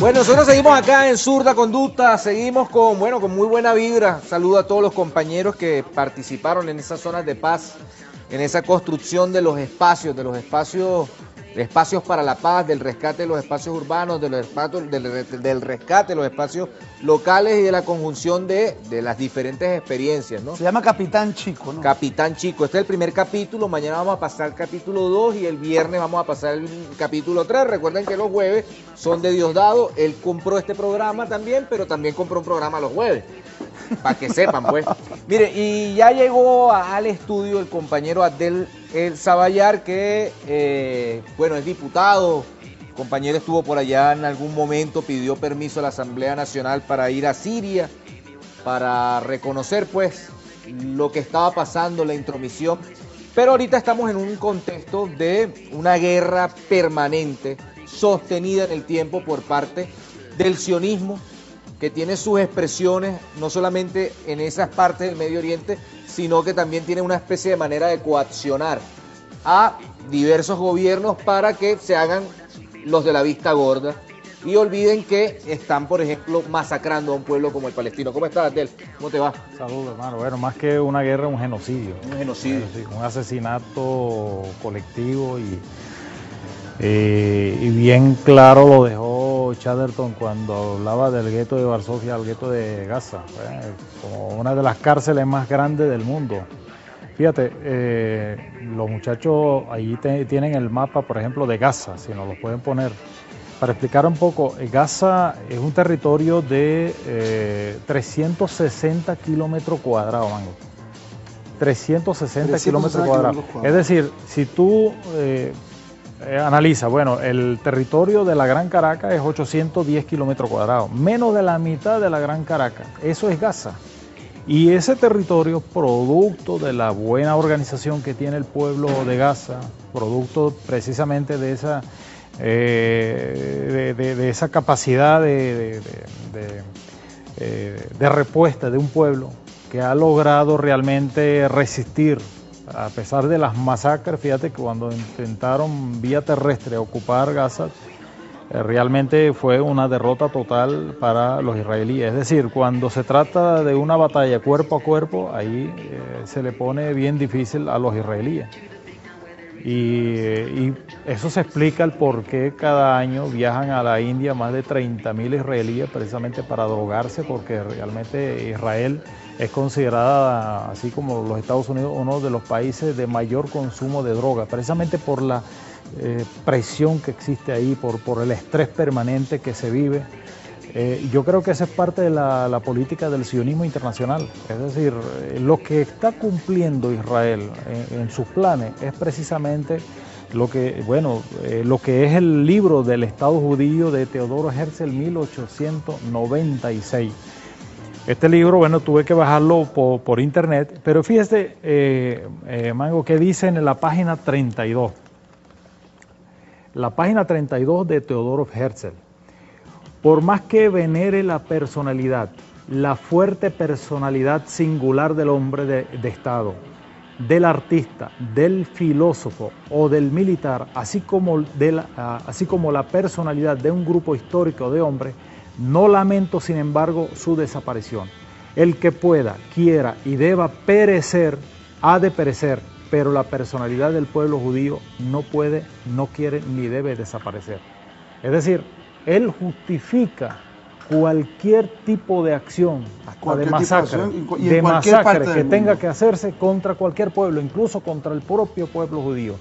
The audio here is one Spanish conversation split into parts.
Bueno, nosotros seguimos acá en Zurda Conducta, seguimos con muy buena vibra. Saludo a todos los compañeros que participaron en esas zonas de paz, en esa construcción de los espacios para la paz, del rescate de los espacios urbanos, del rescate de los espacios locales y de la conjunción de las diferentes experiencias, ¿no? Se llama Capitán Chico, ¿no? Capitán Chico, este es el primer capítulo, mañana vamos a pasar el capítulo 2 y el viernes vamos a pasar el capítulo 3. Recuerden que los jueves son de Diosdado, él compró este programa también, pero también compró un programa los jueves, para que sepan, pues. Mire, y ya llegó al estudio el compañero Abdel El Zaballar, que, es diputado. El compañero estuvo por allá en algún momento, pidió permiso a la Asamblea Nacional para ir a Siria, para reconocer, pues, lo que estaba pasando, la intromisión. Pero ahorita estamos en un contexto de una guerra permanente, sostenida en el tiempo por parte del sionismo, que tiene sus expresiones no solamente en esas partes del Medio Oriente, sino que también tiene una especie de manera de coaccionar a diversos gobiernos para que se hagan los de la vista gorda y olviden que están, por ejemplo, masacrando a un pueblo como el palestino. ¿Cómo estás, Abdel? ¿Cómo te va? Saludos, hermano. Bueno, más que una guerra, un genocidio. Un genocidio. Un asesinato colectivo y bien claro lo dejó Chatterton cuando hablaba del gueto de Varsovia al gueto de Gaza, como una de las cárceles más grandes del mundo. Fíjate, los muchachos ahí tienen el mapa, por ejemplo, de Gaza, si nos lo pueden poner. Para explicar un poco, Gaza es un territorio de 360 kilómetros cuadrados, mango. 360 kilómetros cuadrados. Es decir, si tú analiza, el territorio de la Gran Caracas es 810 kilómetros cuadrados, menos de la mitad de la Gran Caracas, eso es Gaza. Y ese territorio, producto de la buena organización que tiene el pueblo de Gaza, producto precisamente de esa, de esa capacidad de respuesta de un pueblo que ha logrado realmente resistir a pesar de las masacres. Fíjate que cuando intentaron vía terrestre ocupar Gaza, realmente fue una derrota total para los israelíes. Es decir, cuando se trata de una batalla cuerpo a cuerpo, ahí se le pone bien difícil a los israelíes. Y eso se explica el por qué cada año viajan a la India más de 30.000 israelíes precisamente para drogarse, porque realmente Israel es considerada, así como los Estados Unidos, uno de los países de mayor consumo de droga, precisamente por la presión que existe ahí, por el estrés permanente que se vive. Yo creo que esa es parte de la política del sionismo internacional. Es decir, lo que está cumpliendo Israel en sus planes es precisamente lo que es el libro del Estado judío de Teodoro Herzl, 1896. Este libro, tuve que bajarlo por internet, pero fíjese, Mango, que dice en la página 32. La página 32 de Teodoro Herzl. Por más que venere la personalidad, la fuerte personalidad singular del hombre de Estado, del artista, del filósofo o del militar, así como la personalidad de un grupo histórico de hombres, no lamento, sin embargo, su desaparición. El que pueda, quiera y deba perecer, ha de perecer, pero la personalidad del pueblo judío no puede, no quiere ni debe desaparecer. Es decir, él justifica cualquier tipo de acción, hasta de masacre, que tenga que hacerse contra cualquier pueblo, incluso contra el propio pueblo judío.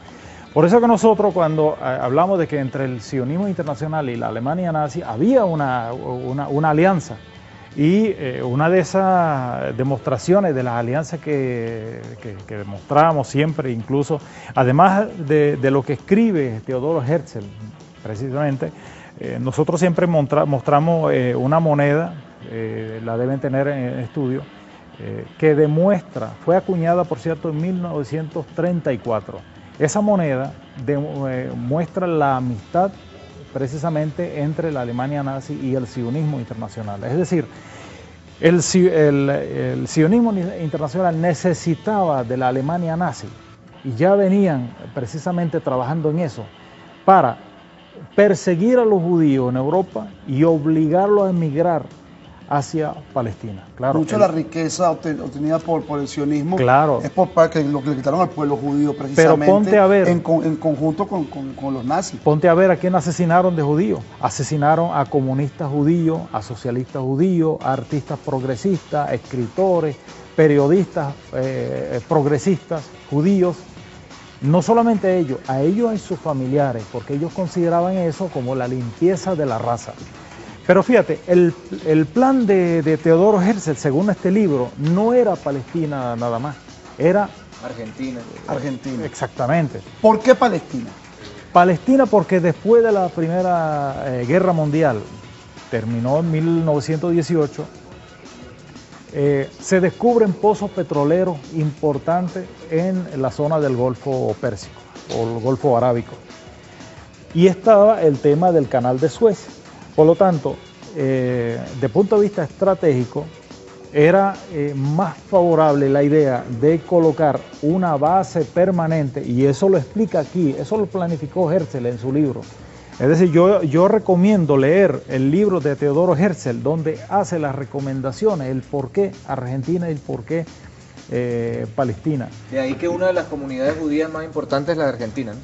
Por eso que nosotros, cuando hablamos de que entre el sionismo internacional y la Alemania nazi había una alianza, y una de esas demostraciones de las alianzas que demostrábamos siempre, incluso, además de lo que escribe Teodoro Herzl, precisamente, nosotros siempre mostramos una moneda, la deben tener en estudio, que demuestra, fue acuñada, por cierto, en 1934. Esa moneda muestra la amistad precisamente entre la Alemania nazi y el sionismo internacional. Es decir, el sionismo internacional necesitaba de la Alemania nazi y ya venían precisamente trabajando en eso para perseguir a los judíos en Europa y obligarlos a emigrar hacia Palestina. Claro, mucho de la riqueza obtenida por el sionismo, claro, es por que lo que le quitaron al pueblo judío precisamente, pero ponte a ver, en conjunto con los nazis. Ponte a ver a quién asesinaron de judíos. Asesinaron a comunistas judíos, a socialistas judíos, a artistas progresistas, escritores, periodistas progresistas judíos. No solamente a ellos y sus familiares, porque ellos consideraban eso como la limpieza de la raza. Pero fíjate, el plan de Teodoro Herzl, según este libro, no era Palestina nada más, era Argentina. Argentina. Exactamente. ¿Por qué Palestina? Palestina porque después de la Primera Guerra Mundial, terminó en 1918, se descubren pozos petroleros importantes en la zona del Golfo Pérsico o el Golfo Arábico. Y estaba el tema del Canal de Suez. Por lo tanto, de punto de vista estratégico, era más favorable la idea de colocar una base permanente, y eso lo explica aquí, eso lo planificó Herzl en su libro. Es decir, yo recomiendo leer el libro de Teodoro Herzl, donde hace las recomendaciones, el por qué Argentina y el por qué Palestina. De ahí que una de las comunidades judías más importantes es la de Argentina, ¿no?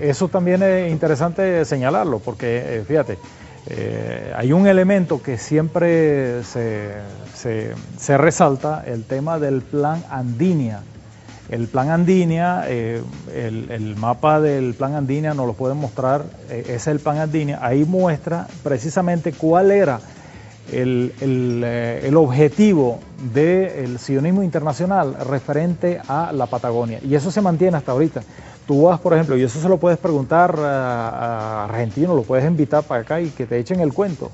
Eso también es interesante señalarlo, porque fíjate, hay un elemento que siempre se resalta, el tema del Plan Andinia. El Plan Andinia, el mapa del Plan Andinia nos lo pueden mostrar, es el Plan Andinia, ahí muestra precisamente cuál era el objetivo del sionismo internacional referente a la Patagonia, y eso se mantiene hasta ahorita. Tú vas, por ejemplo, y eso se lo puedes preguntar a argentinos, lo puedes invitar para acá y que te echen el cuento.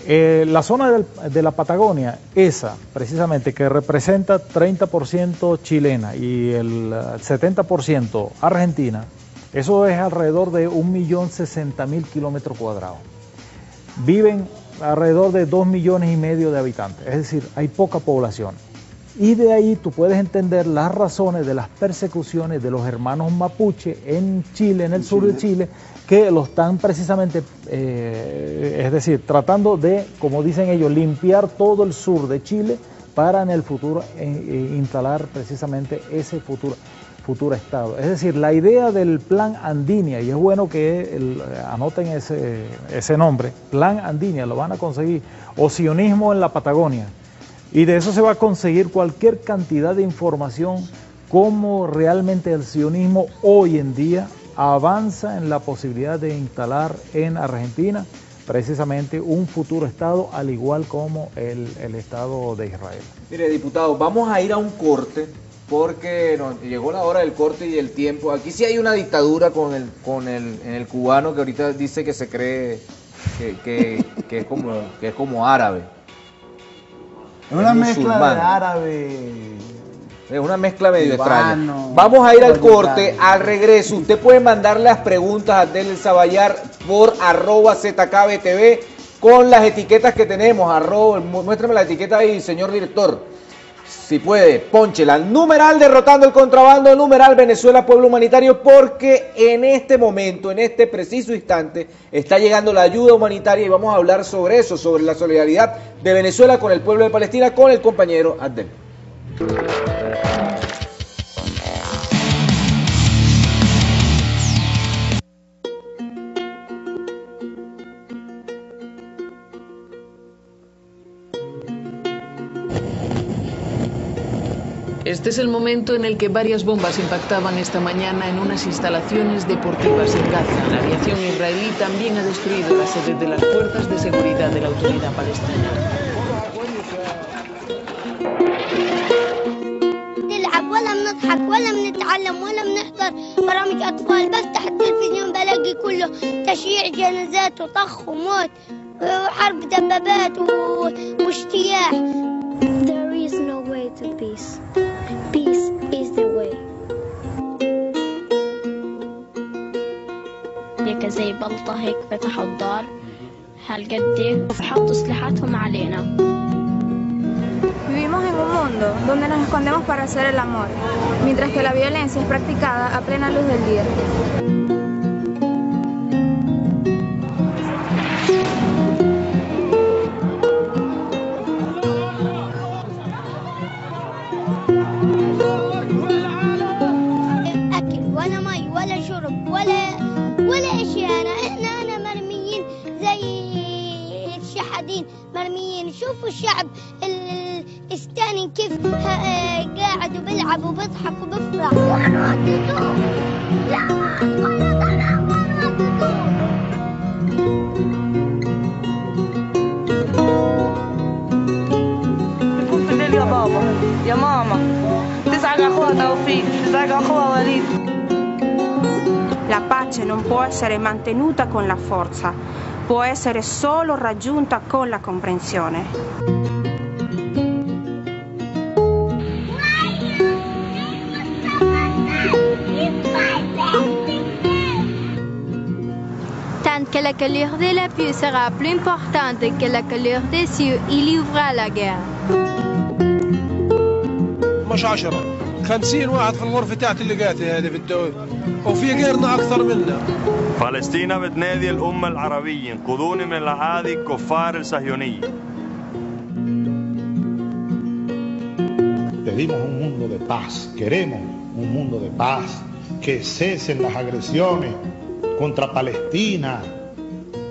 La zona de la Patagonia, esa precisamente que representa 30% chilena y el 70% argentina, eso es alrededor de 1.060.000 kilómetros cuadrados. Viven alrededor de 2,5 millones de habitantes, es decir, hay poca población. Y de ahí tú puedes entender las razones de las persecuciones de los hermanos mapuche en Chile, en el sur de Chile, que lo están precisamente, es decir, tratando de, como dicen ellos, limpiar todo el sur de Chile para en el futuro instalar precisamente ese futuro estado. Es decir, la idea del Plan Andinia, y es bueno que anoten ese nombre, Plan Andinia, lo van a conseguir, o sionismo en la Patagonia, y de eso se va a conseguir cualquier cantidad de información, cómo realmente el sionismo hoy en día avanza en la posibilidad de instalar en Argentina precisamente un futuro Estado, al igual como el Estado de Israel. Mire, diputado, vamos a ir a un corte, porque llegó la hora del corte y el tiempo. Aquí sí hay una dictadura en el cubano, que ahorita dice que se cree que es como árabe. Es una mezcla de árabe. Es una mezcla medio extraña. Vamos a ir al corte. Al regreso, usted puede mandar las preguntas a Abdel El Zaballar por @ZKBTV con las etiquetas que tenemos. Muéstrame la etiqueta ahí, señor director. Si puede, pónchela. Numeral Derrotando el Contrabando, numeral Venezuela Pueblo Humanitario, porque en este momento, en este preciso instante, está llegando la ayuda humanitaria y vamos a hablar sobre eso, sobre la solidaridad de Venezuela con el pueblo de Palestina, con el compañero Abdel. Este es el momento en el que varias bombas impactaban esta mañana en unas instalaciones deportivas en Gaza. La aviación israelí también ha destruido la sede de las fuerzas de seguridad de la autoridad palestina. نلعب ولا بنضحك ولا بنتعلم ولا بنحضر برامج أطفال، بفتح التلفزيون بلاقي كله تشييع جنازات وطخ وموت وحرب دبابات واجتياح. There is no way to peace. Peace is the way. أمريكا زي بلطة هيك فتحوا الدار هالقد وحطوا أسلحتهم علينا. Vivimos en un mundo donde nos escondemos para hacer el amor, mientras que la violencia es practicada a plena luz del día. أكل ولا مي ولا شرب ولا أشياء. أنا مرميين زي الشحادين مرميين. شوفوا الشعب الثاني كيف قاعد وبيلعب وبيضحك وبيفرح. وأنا وديتوه. لا ولا طلع وأنا وديتوه. شوف الليل يا بابا يا ماما تزعج أخوها توفيق تزعج أخوها وليد. La pace non può essere mantenuta con la forza, può essere solo raggiunta con la comprensione. Tant que la couleur de la pluie sera plus importante que la couleur des cieux, il y aura la guerre. مش 10 50 واحد في الغرفة تاعت اللي قاتل هذه في الدول وفي غيرنا أكثر منا. فلسطين بتنادي الأمة العربية انقذوني من الأعادي الكفار الصهيونية. Pedimos un mundo de paz, queremos un mundo de paz, que cesen las agresiones contra Palestina,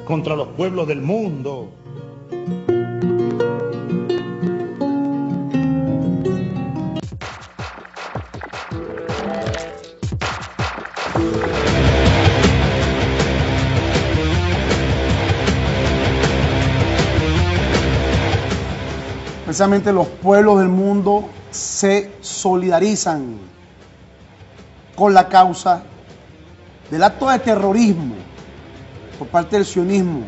contra los pueblos del mundo. Precisamente los pueblos del mundo se solidarizan con la causa del acto de terrorismo por parte del sionismo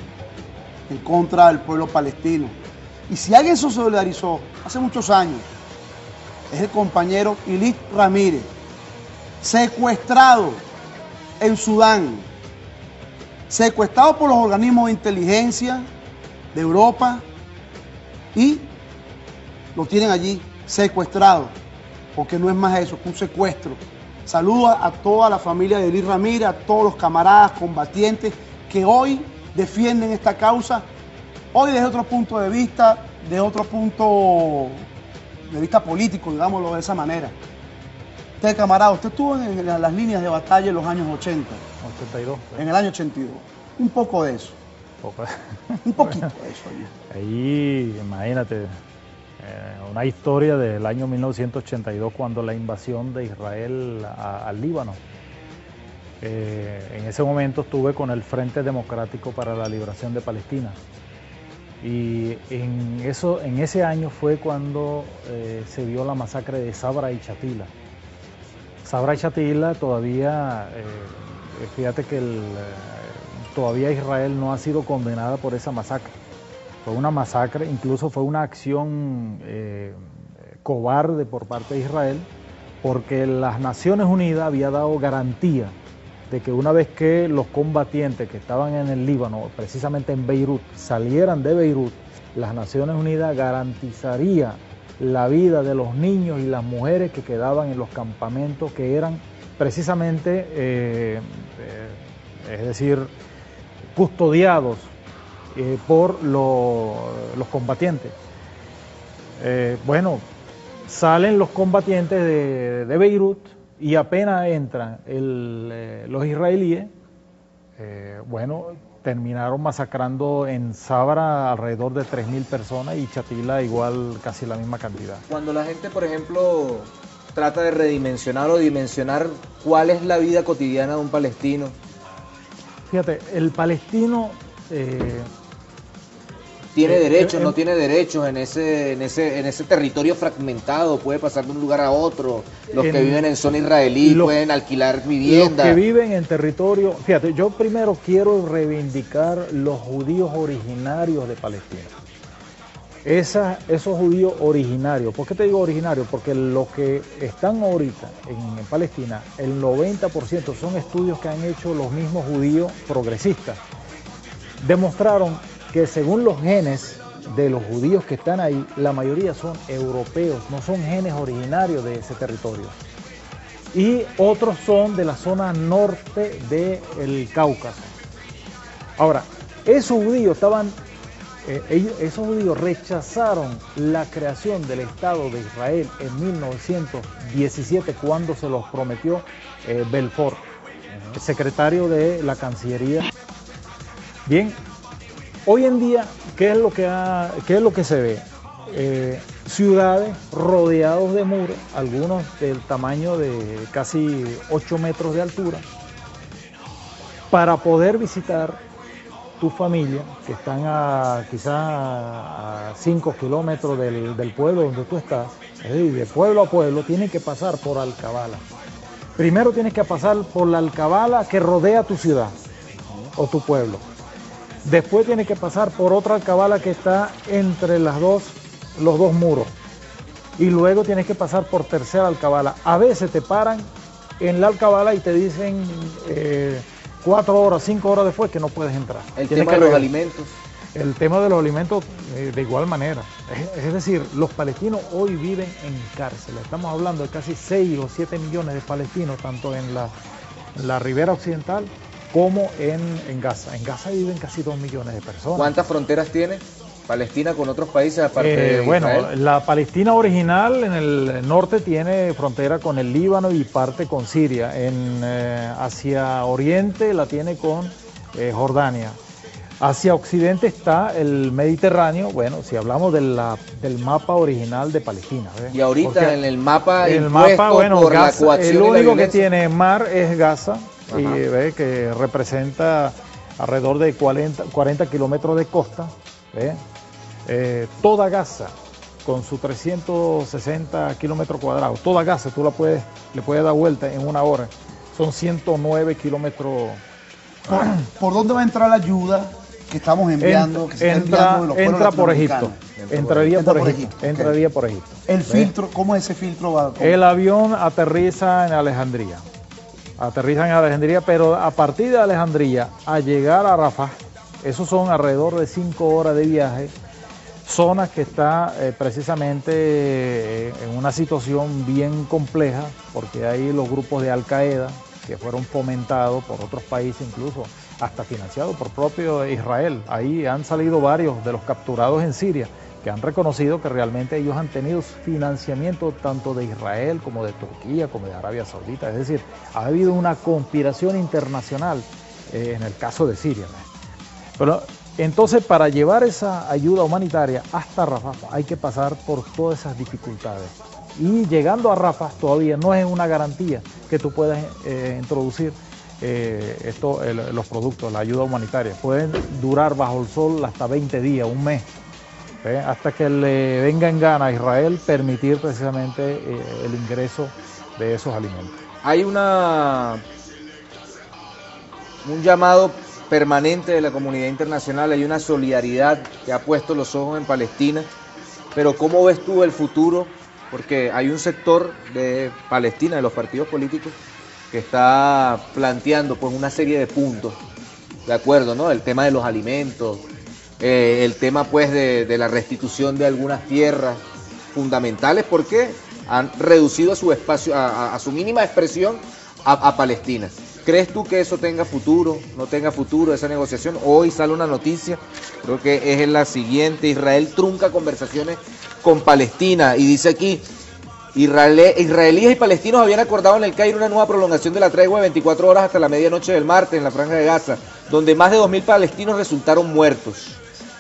en contra del pueblo palestino. Y si alguien se solidarizó hace muchos años, es el compañero Ilit Ramírez, secuestrado en Sudán, secuestrado por los organismos de inteligencia de Europa y lo tienen allí secuestrado, porque no es más eso que un secuestro. Saludo a toda la familia de Ilit Ramírez, a todos los camaradas combatientes que hoy defienden esta causa, hoy desde otro punto de vista, político, digámoslo de esa manera. Usted, camarada, usted estuvo en las líneas de batalla en los años 80. 82. En el año 82. Un poco de eso. Un poquito de eso. Ahí, imagínate, una historia del año 1982 cuando la invasión de Israel al Líbano. En ese momento estuve con el Frente Democrático para la Liberación de Palestina. Y en ese año fue cuando se dio la masacre de Sabra y Shatila. Sabra y Shatila todavía, fíjate que todavía Israel no ha sido condenada por esa masacre. Fue una masacre, incluso fue una acción cobarde por parte de Israel, porque las Naciones Unidas había dado garantía de que una vez que los combatientes que estaban en el Líbano, precisamente en Beirut, salieran de Beirut, las Naciones Unidas garantizaría la vida de los niños y las mujeres que quedaban en los campamentos que eran precisamente, es decir, custodiados por los combatientes. Bueno, salen los combatientes de Beirut y apenas entran los israelíes, bueno, terminaron masacrando en Sabra alrededor de 3.000 personas y Shatila igual casi la misma cantidad. Cuando la gente, por ejemplo, trata de redimensionar o dimensionar cuál es la vida cotidiana de un palestino. Fíjate, el palestino tiene derechos, no tiene derechos en ese territorio fragmentado, puede pasar de un lugar a otro. Los que viven en zona israelí pueden alquilar vivienda. Los que viven en territorio, fíjate, yo primero quiero reivindicar los judíos originarios de Palestina. esos judíos originarios. ¿Por qué te digo originarios? Porque los que están ahorita en Palestina, el 90% son estudios que han hecho los mismos judíos progresistas. Demostraron que según los genes de los judíos que están ahí, la mayoría son europeos, no son genes originarios de ese territorio. Y otros son de la zona norte del Cáucaso. Ahora, esos judíos esos judíos rechazaron la creación del Estado de Israel en 1917 cuando se los prometió Belfort, el secretario de la Cancillería. Bien, hoy en día, ¿qué es lo que se ve? Ciudades rodeados de muros, algunos del tamaño de casi 8 metros de altura, para poder visitar tu familia, que están quizás a 5 kilómetros del pueblo donde tú estás. Es decir, de pueblo a pueblo tienes que pasar por Alcabala. Primero tienes que pasar por la Alcabala que rodea tu ciudad o tu pueblo. Después tienes que pasar por otra Alcabala que está entre los dos muros. Y luego tienes que pasar por tercera Alcabala. A veces te paran en la Alcabala y te dicen 4 horas, 5 horas después que no puedes entrar. El tema de los alimentos. El tema de los alimentos de igual manera. Es decir, los palestinos hoy viven en cárceles. Estamos hablando de casi 6 o 7 millones de palestinos, tanto en la ribera occidental como en Gaza. En Gaza viven casi 2 millones de personas. ¿Cuántas fronteras tiene Palestina con otros países aparte de bueno, Israel? La Palestina original en el norte tiene frontera con el Líbano y parte con Siria. Hacia oriente la tiene con Jordania. Hacia occidente está el Mediterráneo, bueno, si hablamos del mapa original de Palestina. ¿Ves? Y ahorita porque en el mapa bueno, por Gaza, la coacción el único que violencia. tiene mar es Gaza, y ve que representa alrededor de 40 kilómetros de costa. Toda Gaza, con sus 360 kilómetros cuadrados, toda Gaza tú le puedes dar vuelta en 1 hora. Son 109 kilómetros. ¿Por dónde va a entrar la ayuda que estamos enviando? Que se está enviando de los pueblos entra por Egipto. latinoamericanos? Entraría por Egipto. El filtro, ¿cómo es ese filtro? El avión aterriza en Alejandría. Pero a partir de Alejandría, a llegar a Rafah, esos son alrededor de 5 horas de viaje, zonas que está precisamente en una situación bien compleja, porque hay los grupos de Al-Qaeda que fueron fomentados por otros países, incluso hasta financiados por propio Israel. Ahí han salido varios de los capturados en Siria, que han reconocido que realmente ellos han tenido financiamiento tanto de Israel como de Turquía, como de Arabia Saudita. Es decir, ha habido una conspiración internacional en el caso de Siria. Pero entonces, para llevar esa ayuda humanitaria hasta Rafah hay que pasar por todas esas dificultades. Y llegando a Rafah todavía no es una garantía que tú puedas introducir los productos, la ayuda humanitaria. Pueden durar bajo el sol hasta 20 días, un mes, hasta que le venga en gana a Israel permitir precisamente el ingreso de esos alimentos. Hay un llamado permanente de la comunidad internacional, hay una solidaridad que ha puesto los ojos en Palestina, pero ¿cómo ves tú el futuro? Porque hay un sector de Palestina, de los partidos políticos, que está planteando pues una serie de puntos, ¿de acuerdo? ¿No? El tema de los alimentos, el tema pues de la restitución de algunas tierras fundamentales, porque han reducido a su espacio, a su mínima expresión a Palestina. ¿Crees tú que eso tenga futuro, no tenga futuro, esa negociación? Hoy sale una noticia, creo que es la siguiente: Israel trunca conversaciones con Palestina, y dice aquí: israelíes y palestinos habían acordado en el Cairo una nueva prolongación de la tregua de 24 horas hasta la medianoche del martes en la Franja de Gaza, donde más de 2.000 palestinos resultaron muertos.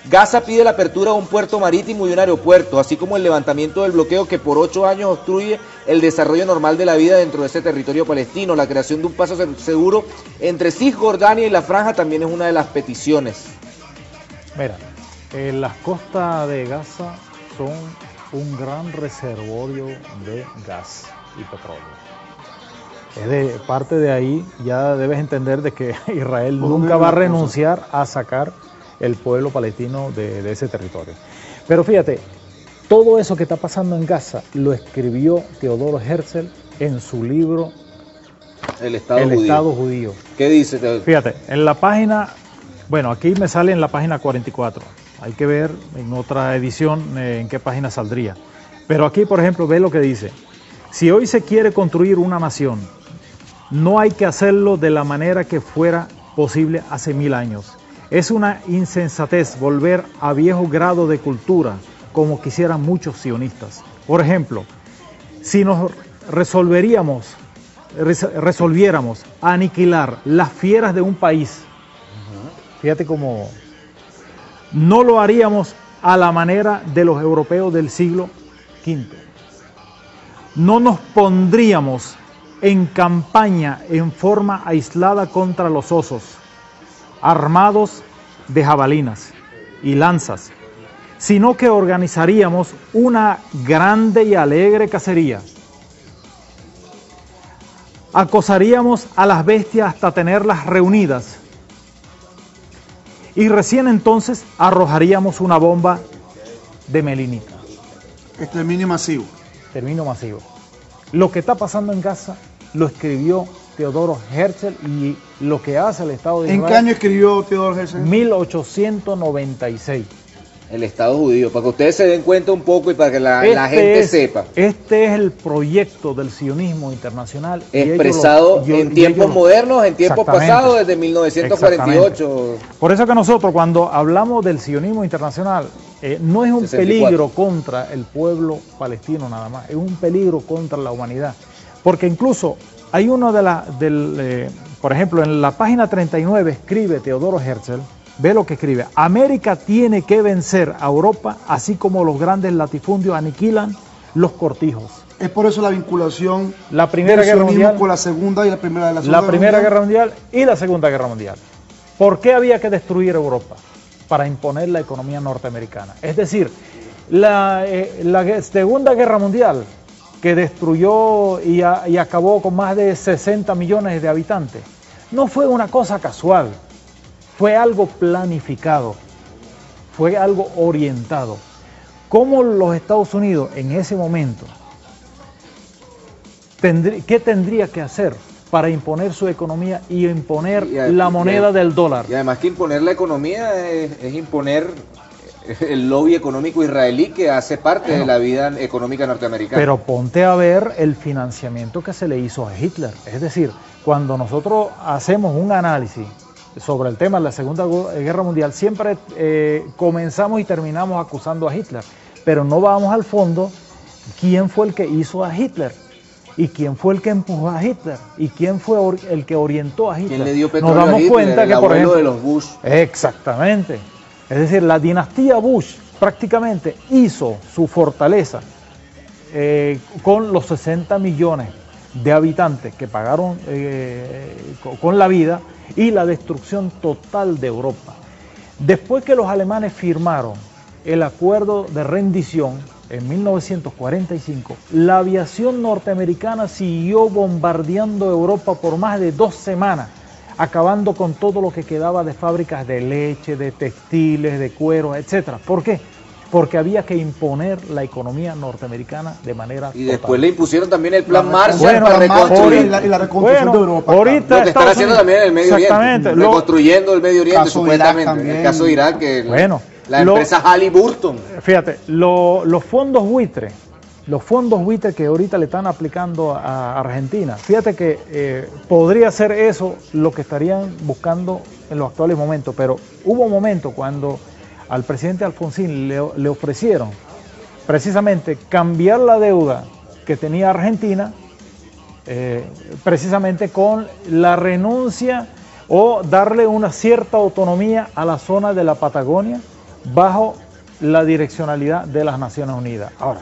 Gaza pide la apertura de un puerto marítimo y un aeropuerto, así como el levantamiento del bloqueo que por 8 años obstruye el desarrollo normal de la vida dentro de ese territorio palestino. La creación de un paso seguro entre Cisjordania y la Franja también es una de las peticiones. Mira, las costas de Gaza son un gran reservorio de gas y petróleo. Parte de ahí ya debes entender de que Israel nunca va a renunciar a sacar el pueblo palestino de ese territorio. Pero fíjate, todo eso que está pasando en Gaza lo escribió Teodoro Herzl en su libro El Estado Judío. ¿Qué dice Teodoro? Fíjate, en la página, bueno, aquí me sale en la página 44. Hay que ver en otra edición en qué página saldría. Pero aquí, por ejemplo, ve lo que dice. Si hoy se quiere construir una nación, no hay que hacerlo de la manera que fuera posible hace 1000 años. Es una insensatez volver a viejo grado de cultura, como quisieran muchos sionistas. Por ejemplo, si nos resolviéramos aniquilar las fieras de un país, fíjate cómo no lo haríamos a la manera de los europeos del siglo V. No nos pondríamos en campaña en forma aislada contra los osos, armados de jabalinas y lanzas, sino que organizaríamos una grande y alegre cacería. Acosaríamos a las bestias hasta tenerlas reunidas y recién entonces arrojaríamos una bomba de melinita. Exterminio masivo. Exterminio masivo. Lo que está pasando en Gaza lo escribió Teodoro Herzl y lo que hace el Estado de Israel. ¿En qué año escribió Teodoro Herzl? 1896. El Estado judío, para que ustedes se den cuenta un poco y para que la gente sepa. Este es el proyecto del sionismo internacional. Expresado en tiempos modernos, en tiempos pasados, desde 1948. Por eso que nosotros cuando hablamos del sionismo internacional, no es un 64. peligro contra el pueblo palestino nada más, es un peligro contra la humanidad. Porque incluso hay uno por ejemplo, en la página 39 escribe Teodoro Herzl, ve lo que escribe: América tiene que vencer a Europa, así como los grandes latifundios aniquilan los cortijos. Es por eso la vinculación la Primera Guerra Mundial con la Segunda y la Primera Guerra Mundial y la Segunda Guerra Mundial. ¿Por qué había que destruir Europa? Para imponer la economía norteamericana. Es decir, la Segunda Guerra Mundial, que destruyó y acabó con más de 60 millones de habitantes, no fue una cosa casual. Fue algo planificado, fue algo orientado. ¿Cómo los Estados Unidos en ese momento, qué tendría que hacer para imponer su economía y imponer la moneda del dólar? Y además que imponer la economía es imponer el lobby económico israelí que hace parte de la vida económica norteamericana. Pero ponte a ver el financiamiento que se le hizo a Hitler. Es decir, cuando nosotros hacemos un análisis sobre el tema de la Segunda Guerra Mundial, siempre comenzamos y terminamos acusando a Hitler, pero no vamos al fondo quién fue el que hizo a Hitler y quién fue el que empujó a Hitler y quién fue el que orientó a Hitler. ¿Quién le dio petróleo Nos damos a Hitler? cuenta que, por ejemplo, de los Bush. Exactamente. Es decir, la dinastía Bush prácticamente hizo su fortaleza con los 60 millones de habitantes que pagaron con la vida y la destrucción total de Europa. Después que los alemanes firmaron el acuerdo de rendición en 1945, la aviación norteamericana siguió bombardeando Europa por más de 2 semanas, acabando con todo lo que quedaba de fábricas de leche, de textiles, de cuero, etc. ¿Por qué? Porque había que imponer la economía norteamericana de manera Y después le impusieron también el plan Marshall Bueno, para reconstruir. y la reconstrucción de Europa. Ahorita Lo que están haciendo también en el Medio Oriente, reconstruyendo el Medio Oriente supuestamente. El caso de Irak, que la empresa Halliburton. Fíjate, los fondos buitres que ahorita le están aplicando a Argentina, fíjate que podría ser eso lo que estarían buscando en los actuales momentos, pero hubo un momento cuando al presidente Alfonsín le ofrecieron precisamente cambiar la deuda que tenía Argentina, precisamente con la renuncia o darle una cierta autonomía a la zona de la Patagonia bajo la direccionalidad de las Naciones Unidas. Ahora,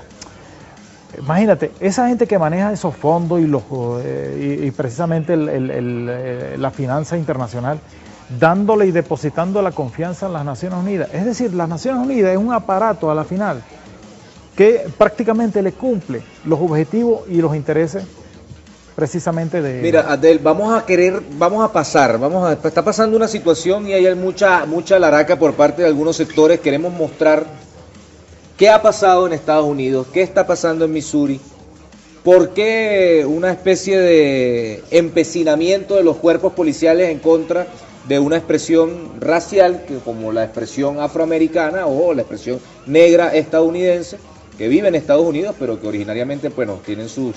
imagínate, esa gente que maneja esos fondos y precisamente la finanza internacional, dándole y depositando la confianza en las Naciones Unidas. Es decir, las Naciones Unidas es un aparato a la final que prácticamente le cumple los objetivos y los intereses precisamente de... Mira, Adel, está pasando una situación y hay mucha laraca por parte de algunos sectores. Queremos mostrar ¿Qué ha pasado en Estados Unidos? ¿Qué está pasando en Missouri? ¿Por qué una especie de empecinamiento de los cuerpos policiales en contra de una expresión racial, que como la expresión afroamericana o la expresión negra estadounidense, que vive en Estados Unidos, pero que originariamente, bueno, tienen sus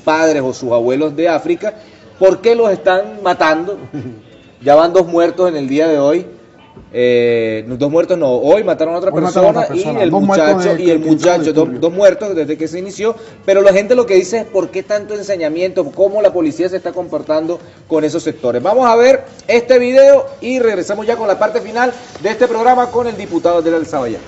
padres o sus abuelos de África? ¿Por qué los están matando? Ya van 2 muertos en el día de hoy. 2 muertos no, hoy mataron a otra persona y el muchacho, dos muertos desde que se inició, pero la gente lo que dice es por qué tanto ensañamiento, cómo la policía se está comportando con esos sectores. Vamos a ver este video y regresamos ya con la parte final de este programa con el diputado del Alzabayá.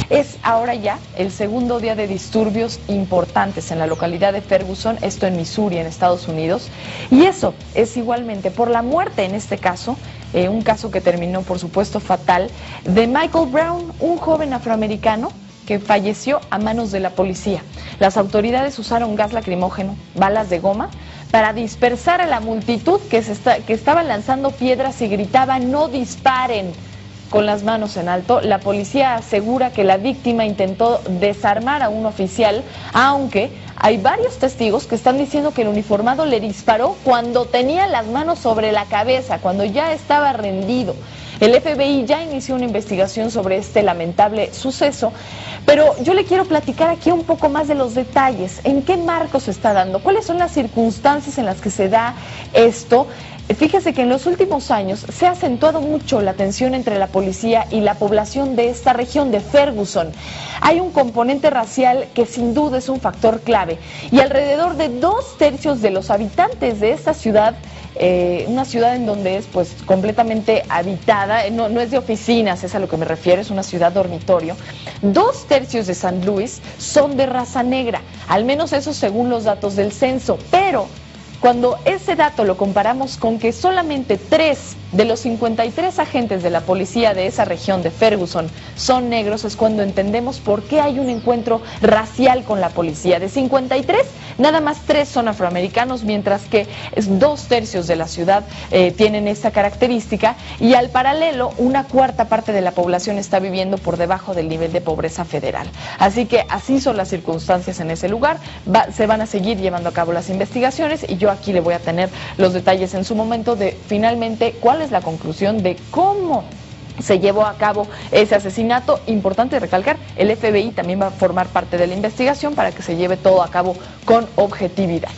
Es ahora ya el segundo día de disturbios importantes en la localidad de Ferguson, esto en Missouri, en Estados Unidos, y eso es igualmente por la muerte, en este caso, un caso que terminó, por supuesto, fatal, de Michael Brown, un joven afroamericano que falleció a manos de la policía. Las autoridades usaron gas lacrimógeno, balas de goma, para dispersar a la multitud que estaba lanzando piedras y gritaba "no disparen", con las manos en alto. La policía asegura que la víctima intentó desarmar a un oficial, aunque hay varios testigos que están diciendo que el uniformado le disparó cuando tenía las manos sobre la cabeza, cuando ya estaba rendido. El FBI ya inició una investigación sobre este lamentable suceso, pero yo le quiero platicar aquí un poco más de los detalles. ¿En qué marco se está dando? ¿Cuáles son las circunstancias en las que se da esto? Fíjese que en los últimos años se ha acentuado mucho la tensión entre la policía y la población de esta región de Ferguson. Hay un componente racial que sin duda es un factor clave y alrededor de 2/3 de los habitantes de esta ciudad, una ciudad en donde es pues completamente habitada, no es de oficinas, es a lo que me refiero, es una ciudad dormitorio. 2/3 de San Luis son de raza negra, al menos eso según los datos del censo, pero cuando ese dato lo comparamos con que solamente 3 de los 53 agentes de la policía de esa región de Ferguson son negros, es cuando entendemos por qué hay un encuentro racial con la policía. De 53, nada más 3 son afroamericanos, mientras que 2/3 de la ciudad tienen esta característica, y al paralelo, 1/4 parte de la población está viviendo por debajo del nivel de pobreza federal. Así que así son las circunstancias en ese lugar. Se van a seguir llevando a cabo las investigaciones y yo aquí le voy a tener los detalles en su momento de finalmente cuál es la conclusión de cómo se llevó a cabo ese asesinato. Importante recalcar, el FBI también va a formar parte de la investigación para que se lleve todo a cabo con objetividad.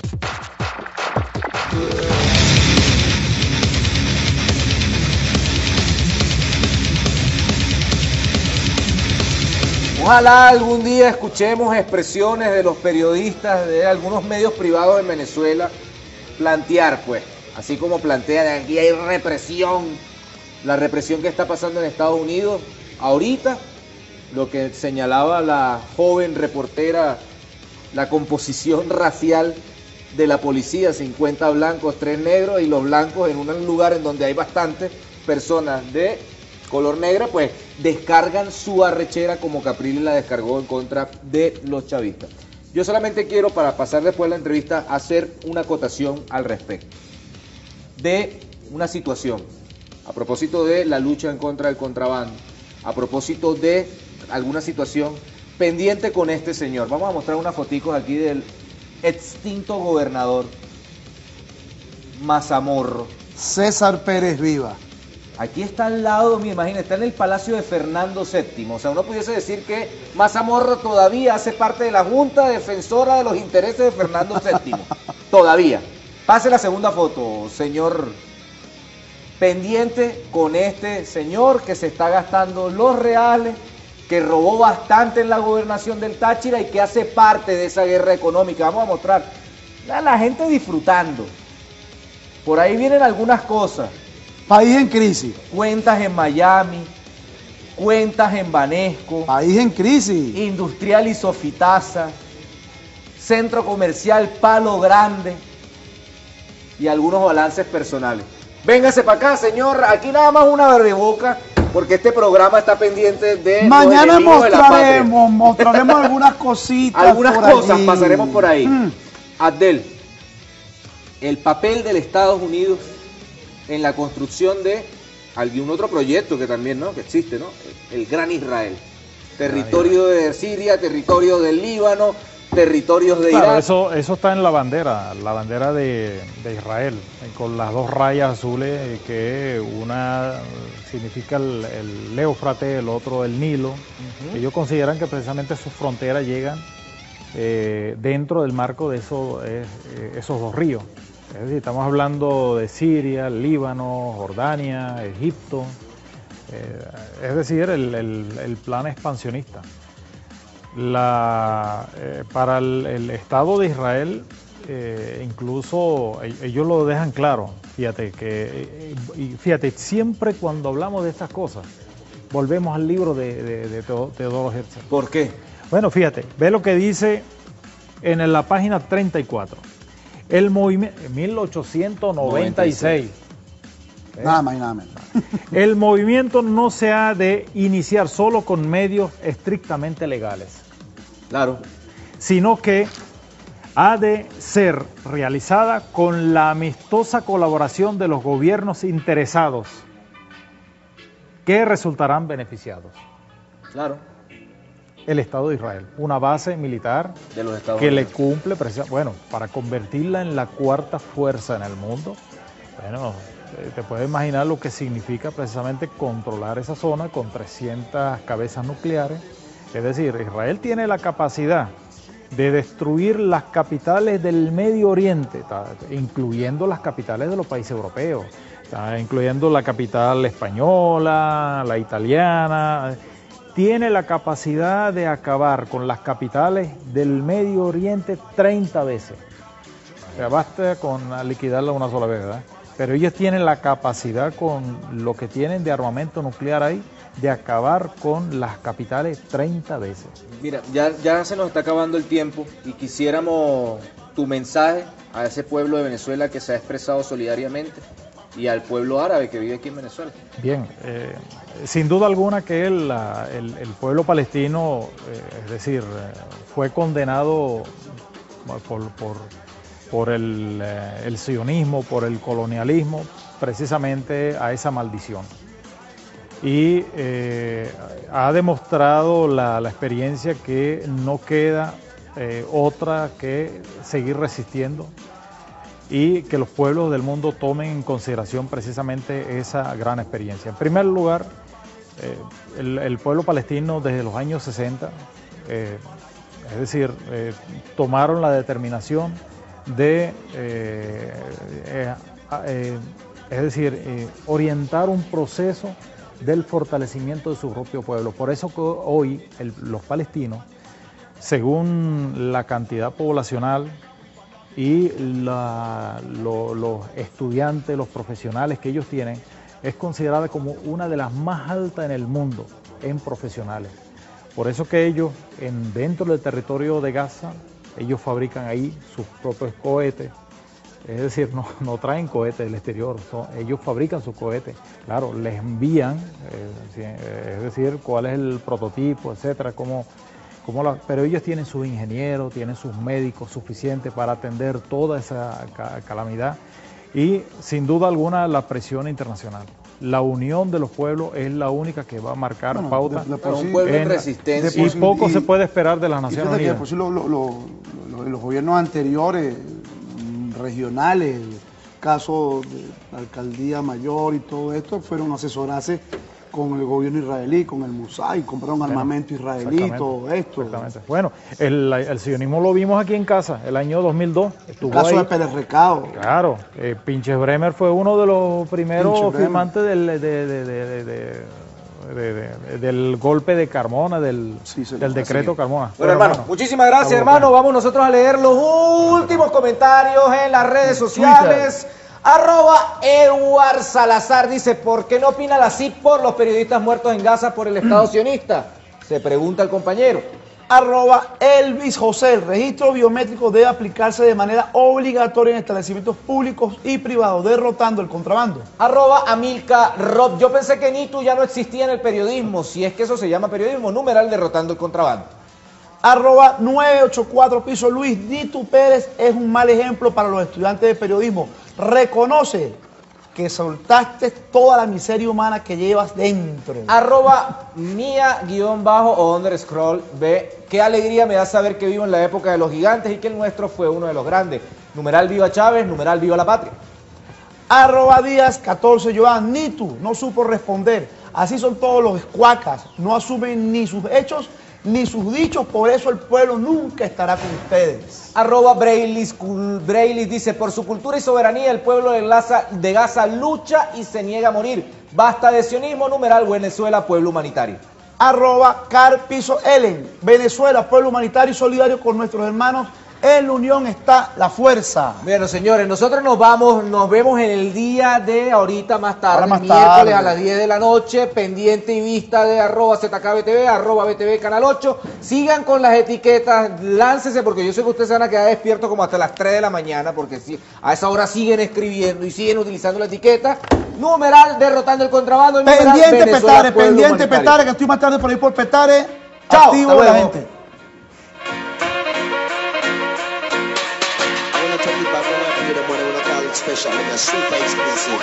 Ojalá algún día escuchemos expresiones de los periodistas de algunos medios privados en Venezuela plantear, pues, así como plantean, aquí hay represión, la represión que está pasando en Estados Unidos ahorita, lo que señalaba la joven reportera, la composición racial de la policía, 50 blancos, 3 negros, y los blancos en un lugar en donde hay bastantes personas de color negra, pues descargan su arrechera como Capriles la descargó en contra de los chavistas. Yo solamente quiero, para pasar después de la entrevista, hacer una acotación al respecto de una situación, a propósito de la lucha en contra del contrabando, a propósito de alguna situación pendiente con este señor. Vamos a mostrar unas foticos aquí del extinto gobernador Mazamorro. César Pérez Viva. Aquí está al lado, me imagino, está en el Palacio de Fernando VII. O sea, uno pudiese decir que Mazamorro todavía hace parte de la Junta Defensora de los Intereses de Fernando VII. Todavía. Pase la segunda foto, señor. Pendiente con este señor que se está gastando los reales, que robó bastante en la gobernación del Táchira y que hace parte de esa guerra económica. Vamos a mostrar a la gente disfrutando. Por ahí vienen algunas cosas. País en crisis. Cuentas en Miami, cuentas en Banesco. País en crisis. Industrial y Sofitasa, centro comercial Palo Grande y algunos balances personales. Véngase para acá, señor. Aquí nada más una abreboca porque este programa está pendiente de mañana los enemigos de la patria. mostraremos algunas cositas. Algunas por cosas allí. pasaremos por ahí. Abdel, el papel de los Estados Unidos en la construcción de algún otro proyecto que también, ¿no?, que existe, ¿no? El Gran Israel. Territorio de Siria, territorio del Líbano, territorios de Claro, Irak. eso está en la bandera de Israel, con las dos rayas azules, que una significa el Éufrates, el otro el Nilo. Ellos consideran que precisamente sus fronteras llegan dentro del marco de esos dos ríos. Es decir, estamos hablando de Siria, Líbano, Jordania, Egipto. Es decir, el plan expansionista. Para el Estado de Israel, incluso ellos lo dejan claro. Fíjate, siempre cuando hablamos de estas cosas, volvemos al libro de Teodoro Herzl. ¿Por qué? Bueno, fíjate, ve lo que dice en la página 34. El movimiento, 1896. Nada más y nada menos. El movimiento no se ha de iniciar solo con medios estrictamente legales. Claro. Sino que ha de ser realizada con la amistosa colaboración de los gobiernos interesados que resultarán beneficiados. Claro. El Estado de Israel, una base militar de los Estados que Unidos le cumple, bueno, para convertirla en la cuarta fuerza en el mundo. Bueno, te puedes imaginar lo que significa precisamente controlar esa zona con 300 cabezas nucleares. Es decir, Israel tiene la capacidad de destruir las capitales del Medio Oriente, incluyendo las capitales de los países europeos, incluyendo la capital española, la italiana. Tiene la capacidad de acabar con las capitales del Medio Oriente 30 veces. O sea, basta con liquidarla una sola vez, ¿verdad? Pero ellos tienen la capacidad, con lo que tienen de armamento nuclear ahí, de acabar con las capitales 30 veces. Mira, ya se nos está acabando el tiempo y quisiéramos tu mensaje a ese pueblo de Venezuela que se ha expresado solidariamente y al pueblo árabe que vive aquí en Venezuela. Bien, sin duda alguna que el pueblo palestino, es decir, fue condenado por el sionismo, por el colonialismo, precisamente a esa maldición. Y ha demostrado la experiencia que no queda otra que seguir resistiendo y que los pueblos del mundo tomen en consideración precisamente esa gran experiencia. En primer lugar, el pueblo palestino desde los años 60, es decir, tomaron la determinación de orientar un proceso del fortalecimiento de su propio pueblo. Por eso que hoy los palestinos, según la cantidad poblacional y los estudiantes, los profesionales que ellos tienen, es considerada como una de las más altas en el mundo en profesionales. Por eso que ellos, dentro del territorio de Gaza, ellos fabrican ahí sus propios cohetes. Es decir, no traen cohetes del exterior, ellos fabrican sus cohetes. Claro, les envían, es decir, cuál es el prototipo, etcétera, pero ellos tienen sus ingenieros, tienen sus médicos suficientes para atender toda esa calamidad. Y sin duda alguna la presión internacional. La unión de los pueblos es la única que va a marcar pauta. Para un pueblo en resistencia. Y poco se puede esperar de las Naciones Unidas. Que los gobiernos anteriores, regionales, el caso de la alcaldía mayor y todo esto, fueron a asesorarse con el gobierno israelí, con el Mossad, y compraron armamento israelí, todo esto. Exactamente. Bueno, el sionismo lo vimos aquí en casa, el año 2002. El caso de Pérez Recado. Claro, Pinches Bremer fue uno de los primeros firmantes del golpe de Carmona, del decreto Carmona. Bueno, hermano, muchísimas gracias, hermano. Vamos nosotros a leer los últimos comentarios en las redes sociales. @Edward Salazar dice: ¿por qué no opina la CIP por los periodistas muertos en Gaza por el Estado sionista? Se pregunta el compañero. Elvis José, el registro biométrico debe aplicarse de manera obligatoria en establecimientos públicos y privados, derrotando el contrabando. Amilca Rob, yo pensé que Nitu ya no existía en el periodismo, si es que eso se llama periodismo, numeral derrotando el contrabando. 984 piso Luis, Nitu Pérez es un mal ejemplo para los estudiantes de periodismo. Reconoce que soltaste toda la miseria humana que llevas dentro. @mia__B, qué alegría me da saber que vivo en la época de los gigantes y que el nuestro fue uno de los grandes. Numeral viva Chávez, numeral viva la patria. Díaz 14 Joan, Nitu no supo responder. Así son todos los escuacas, no asumen ni sus hechos ni sus dichos, por eso el pueblo nunca estará con ustedes. Brailis dice, por su cultura y soberanía el pueblo de Gaza lucha y se niega a morir. Basta de sionismo, numeral Venezuela, pueblo humanitario. Carpizo Ellen, Venezuela, pueblo humanitario y solidario con nuestros hermanos. En la unión está la fuerza. Bueno, señores, nosotros nos vemos en el día de ahorita más tarde, miércoles a las 10 de la noche, pendiente y vista de @ZKBTV, @BTV Canal 8. Sigan con las etiquetas, láncese, porque yo sé que ustedes se van a quedar despiertos como hasta las 3 de la mañana, porque si a esa hora siguen escribiendo y siguen utilizando la etiqueta. Numeral derrotando el contrabando. Pendiente Petare, que estoy más tarde por ahí por Petare. Chao, activo la gente. Special, like a super exclusive.